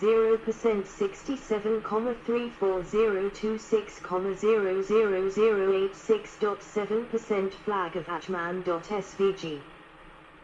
0% 67,026,00086.7% flag of Ajman.svg.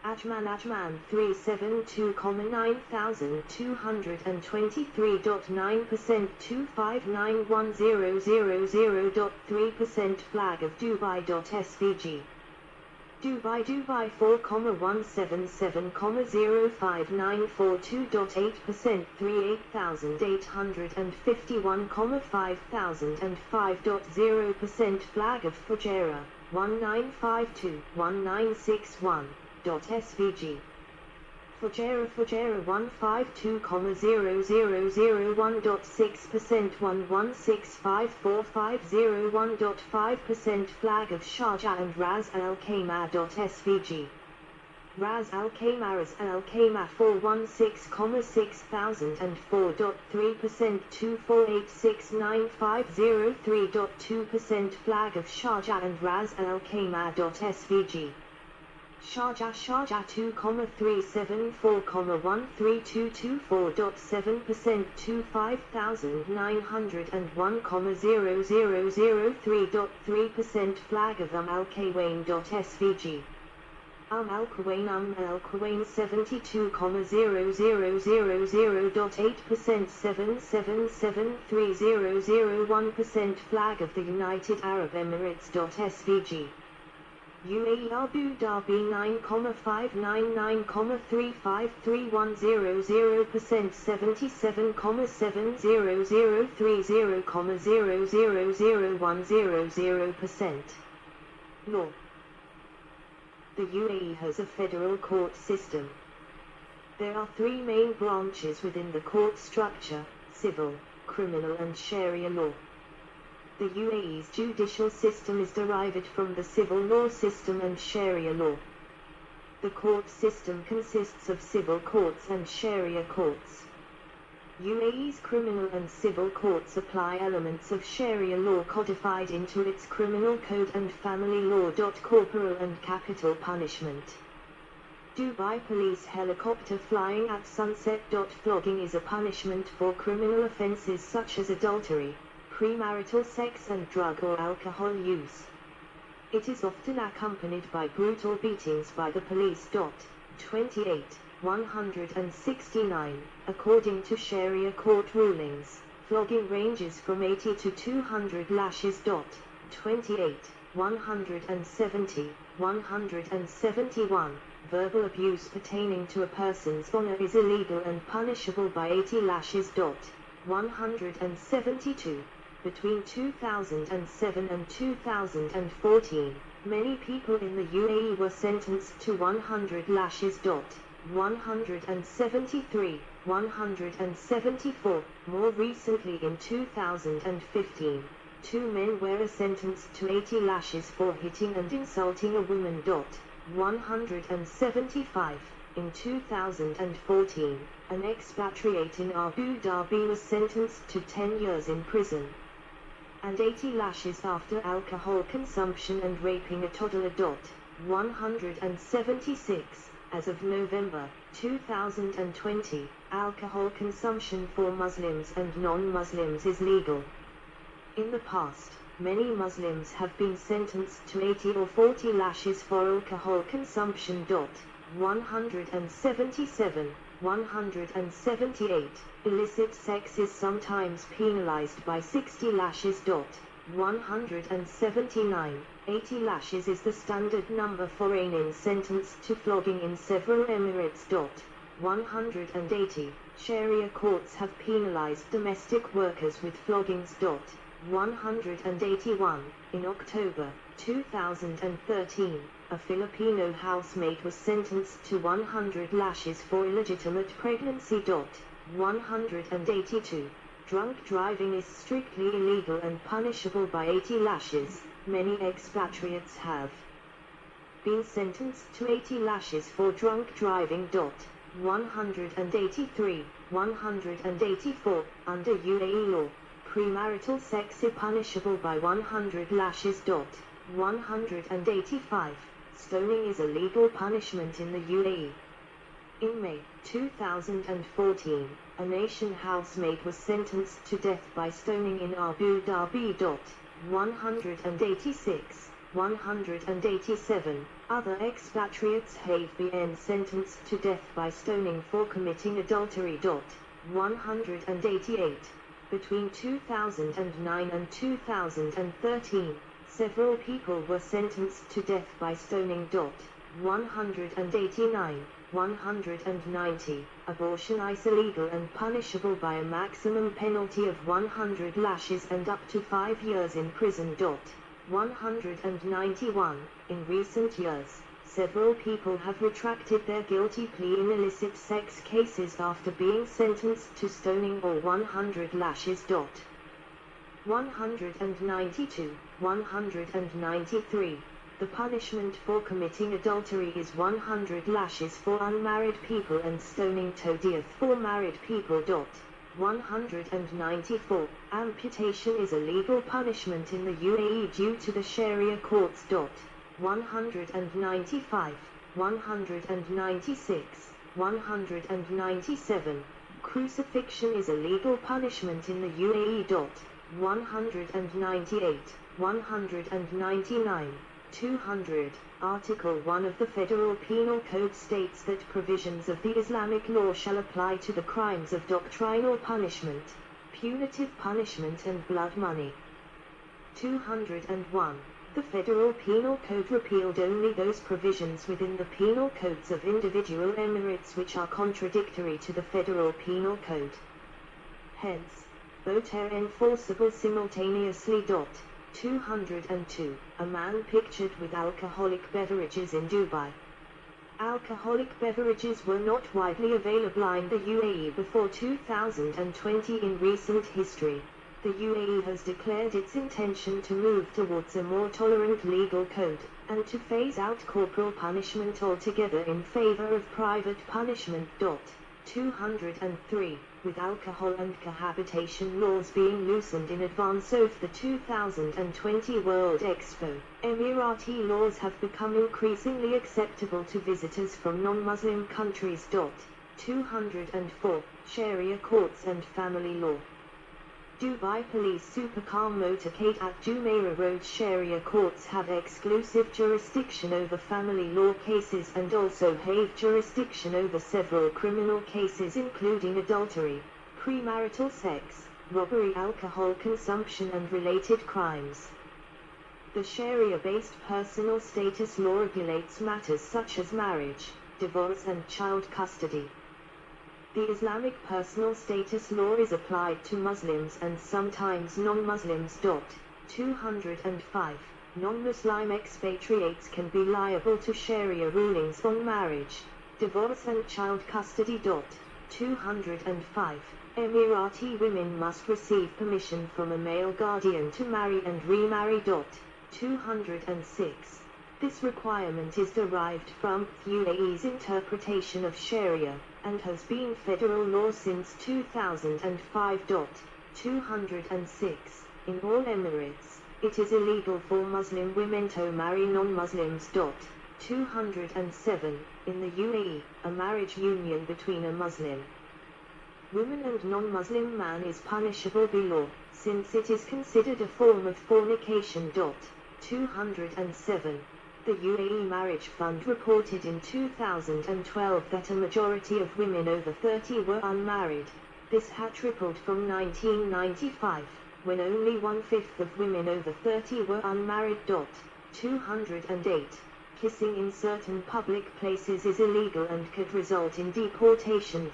Ajman 372,9223.9% 2591000.3% flag of Dubai.svg. Dubai 4,177,05942.8% 38,851,5005.0% flag of Fujairah 1952,1961.svg. Fujairah 152,00001.6% 11654501.5% flag of Sharjah and Ras Al Khaimah.svg. Ras Al Khaimah Ras Al Khaimah 416,6004.3% 2486950.2% flag of Sharjah and Ras Al Khaimah.svg. Sharjah 2,374,13224.7% 25,901,0003.3% flag of Al Quwain.svg. Al Quwain 72,000,000.8% 7773,001% flag of the United Arab Emirates.svg. UAE Abu Dhabi 9,599,353,100% 77,00030,000,100%. Law. The UAE has a federal court system. There are three main branches within the court structure: civil, criminal and Sharia law. The UAE's judicial system is derived from the civil law system and Sharia law. The court system consists of civil courts and Sharia courts. UAE's criminal and civil courts apply elements of Sharia law codified into its criminal code and family law. Corporal and capital punishment. Dubai police helicopter flying at sunset. Flogging is a punishment for criminal offences such as adultery, premarital sex and drug or alcohol use. It is often accompanied by brutal beatings by the police. 28,169. According to Sharia court rulings, flogging ranges from 80 to 200 lashes. 28,170, 171. Verbal abuse pertaining to a person's honor is illegal and punishable by 80 lashes. 172. Between 2007 and 2014, many people in the UAE were sentenced to 100 lashes. 173, 174. More recently in 2015, two men were sentenced to 80 lashes for hitting and insulting a woman. 175. In 2014, an expatriate in Abu Dhabi was sentenced to 10 years in prison and 80 lashes after alcohol consumption and raping a toddler. 176. As of November 2020, alcohol consumption for Muslims and non-Muslims is legal. In the past, many Muslims have been sentenced to 80 or 40 lashes for alcohol consumption. 177, 178. Illicit sex is sometimes penalized by 60 lashes. 179. 80 lashes is the standard number for anyone sentenced to flogging in several Emirates. 180. Sharia courts have penalized domestic workers with floggings. 181. In October 2013, a Filipino housemaid was sentenced to 100 lashes for illegitimate pregnancy. 182. Drunk driving is strictly illegal and punishable by 80 lashes. Many expatriates have been sentenced to 80 lashes for drunk driving. 183, 184. Under UAE law, premarital sex is punishable by 100 lashes. 185. Stoning is a legal punishment in the UAE. In May 2014, a nation housemaid was sentenced to death by stoning in Abu Dhabi. 186, 187. Other expatriates have been sentenced to death by stoning for committing adultery. 188. Between 2009 and 2013, several people were sentenced to death by stoning. 189, 190. Abortion is illegal and punishable by a maximum penalty of 100 lashes and up to 5 years in prison. 191. In recent years, several people have retracted their guilty plea in illicit sex cases after being sentenced to stoning or 100 lashes. 192, 193. The punishment for committing adultery is 100 lashes for unmarried people and stoning to death for married people. 194. Amputation is a legal punishment in the UAE due to the Sharia courts. 195, 196, 197. Crucifixion is a legal punishment in the UAE. 198, 199, 200. Article 1 of the Federal Penal Code states that provisions of the Islamic law shall apply to the crimes of doctrinal punishment, punitive punishment and blood money. 201. The Federal Penal Code repealed only those provisions within the penal codes of individual emirates which are contradictory to the Federal Penal Code. Hence, both are enforceable simultaneously. 202. A man pictured with alcoholic beverages in Dubai. Alcoholic beverages were not widely available in the UAE before 2020. In recent history, the UAE has declared its intention to move towards a more tolerant legal code, and to phase out corporal punishment altogether in favor of private punishment. 203. With alcohol and cohabitation laws being loosened in advance of the 2020 World Expo, Emirati laws have become increasingly acceptable to visitors from non-Muslim countries. 204. Sharia courts and family law. Dubai Police Supercar Motorcade at Jumeirah Road. Sharia courts have exclusive jurisdiction over family law cases and also have jurisdiction over several criminal cases including adultery, premarital sex, robbery, alcohol consumption and related crimes. The Sharia-based personal status law regulates matters such as marriage, divorce and child custody. The Islamic personal status law is applied to Muslims and sometimes non-Muslims. 205. Non-Muslim expatriates can be liable to Sharia rulings on marriage, divorce and child custody. 205. Emirati women must receive permission from a male guardian to marry and remarry. 206. This requirement is derived from UAE's interpretation of Sharia, and has been federal law since 2005. 206. In all Emirates, it is illegal for Muslim women to marry non-Muslims. 207. In the UAE, a marriage union between a Muslim woman and non-Muslim man is punishable by law, since it is considered a form of fornication. 207. The UAE Marriage Fund reported in 2012 that a majority of women over 30 were unmarried. This had tripled from 1995, when only 1/5 of women over 30 were unmarried. 208. Kissing in certain public places is illegal and could result in deportation.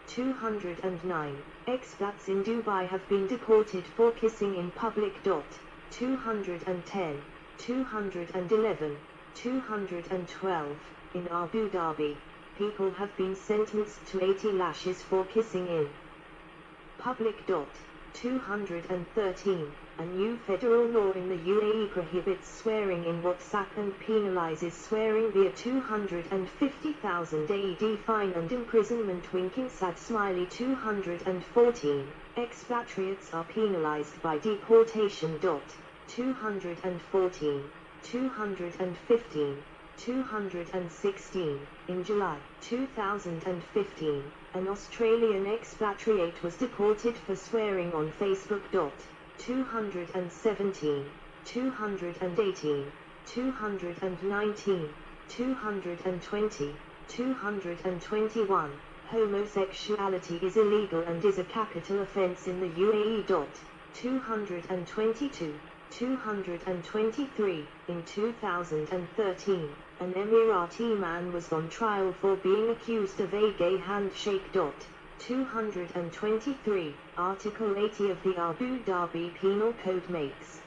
209. Expats in Dubai have been deported for kissing in public. 210. 211, 212. In Abu Dhabi, people have been sentenced to 80 lashes for kissing in public. 213. A new federal law in the UAE prohibits swearing in WhatsApp and penalizes swearing via 250,000 AED fine and imprisonment. Winking sad smiley. 214. Expatriates are penalized by deportation. 214, 215, 216. In July 2015, an Australian expatriate was deported for swearing on Facebook. 217, 218, 219, 220, 221. Homosexuality is illegal and is a capital offence in the UAE. 222, 223. In 2013, an Emirati man was on trial for being accused of a gay handshake. 223. Article 80 of the Abu Dhabi Penal Code makes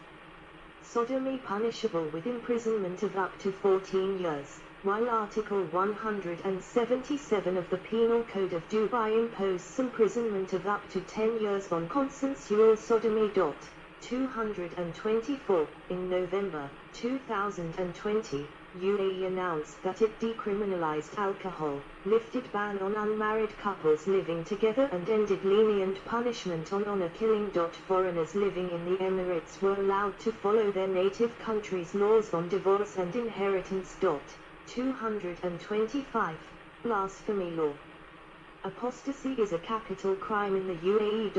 sodomy punishable with imprisonment of up to 14 years, while Article 177 of the Penal Code of Dubai imposed imprisonment of up to 10 years on consensual sodomy. 224. In November 2020, UAE announced that it decriminalized alcohol, lifted ban on unmarried couples living together and ended lenient punishment on honor killing. Foreigners living in the Emirates were allowed to follow their native country's laws on divorce and inheritance. 225. Blasphemy law. Apostasy is a capital crime in the UAE.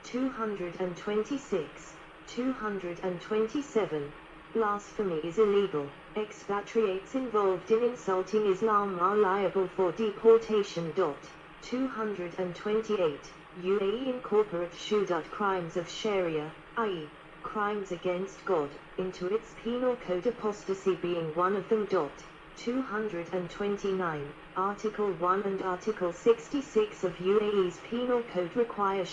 226. 227. Blasphemy is illegal. Expatriates involved in insulting Islam are liable for deportation. 228. UAE incorporates crimes of Sharia, i.e., crimes against God, into its penal code, apostasy being one of them. 229. Article 1 and Article 66 of UAE's Penal Code require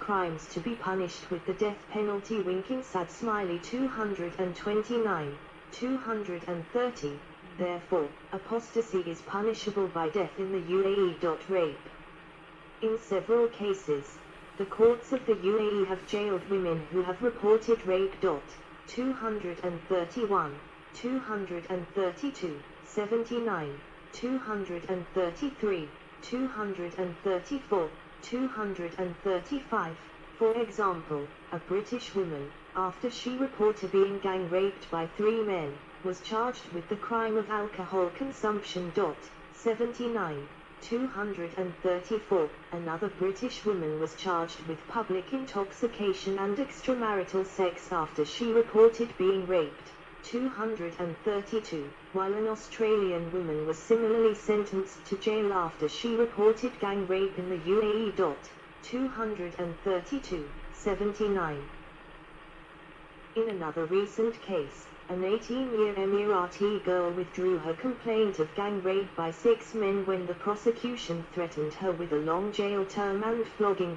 crimes to be punished with the death penalty. Winking sad smiley. 229. 230. Therefore, apostasy is punishable by death in the UAE. Rape. In several cases, the courts of the UAE have jailed women who have reported rape. 231. 232. 79. 233, 234, 235. For example, a British woman, after she reported being gang raped by 3 men, was charged with the crime of alcohol consumption. 79. 234. Another British woman was charged with public intoxication and extramarital sex after she reported being raped. 232, while an Australian woman was similarly sentenced to jail after she reported gang rape in the UAE. 232, 79. In another recent case, an 18-year Emirati girl withdrew her complaint of gang rape by 6 men when the prosecution threatened her with a long jail term and flogging.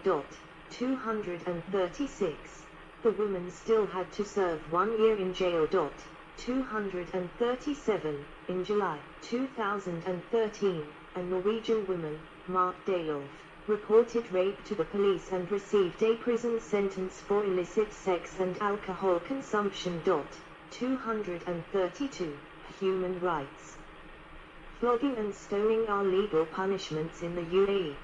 236. The woman still had to serve 1 year in jail. 237. In July 2013, a Norwegian woman, Mark Dalolf, reported rape to the police and received a prison sentence for illicit sex and alcohol consumption. 232. Human rights. Flogging and stoning are legal punishments in the UAE.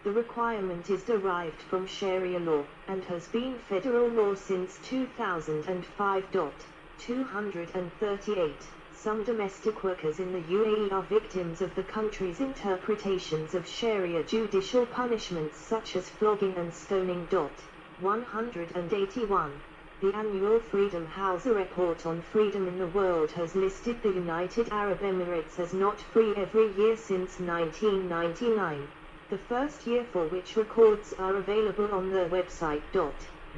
The requirement is derived from Sharia law, and has been federal law since 2005. 238. Some domestic workers in the UAE are victims of the country's interpretations of Sharia judicial punishments such as flogging and stoning. 181. The annual Freedom House report on freedom in the world has listed the United Arab Emirates as not free every year since 1999. The first year for which records are available on their website.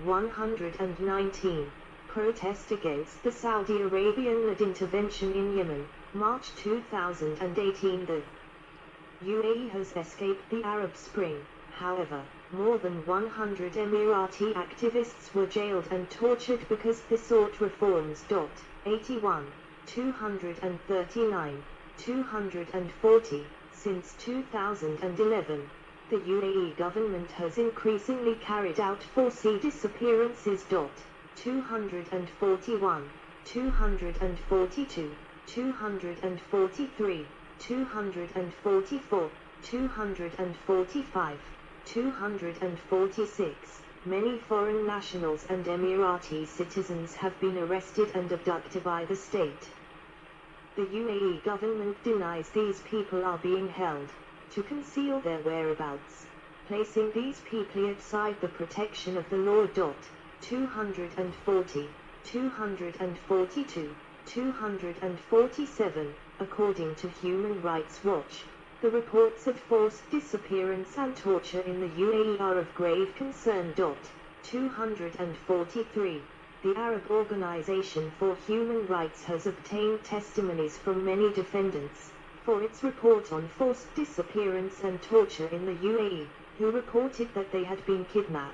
119. Protest against the Saudi Arabian-led intervention in Yemen, March 2018. The UAE has escaped the Arab Spring, however, more than 100 Emirati activists were jailed and tortured because they sought reforms. 81. 239. 240. Since 2011, the UAE government has increasingly carried out forced disappearances. 241, 242, 243, 244, 245, 246. Many foreign nationals and Emirati citizens have been arrested and abducted by the state. The UAE government denies these people are being held to conceal their whereabouts, placing these people outside the protection of the law. 240, 242, 247. According to Human Rights Watch, the reports of forced disappearance and torture in the UAE are of grave concern. 243. The Arab Organization for Human Rights has obtained testimonies from many defendants for its report on forced disappearance and torture in the UAE, who reported that they had been kidnapped,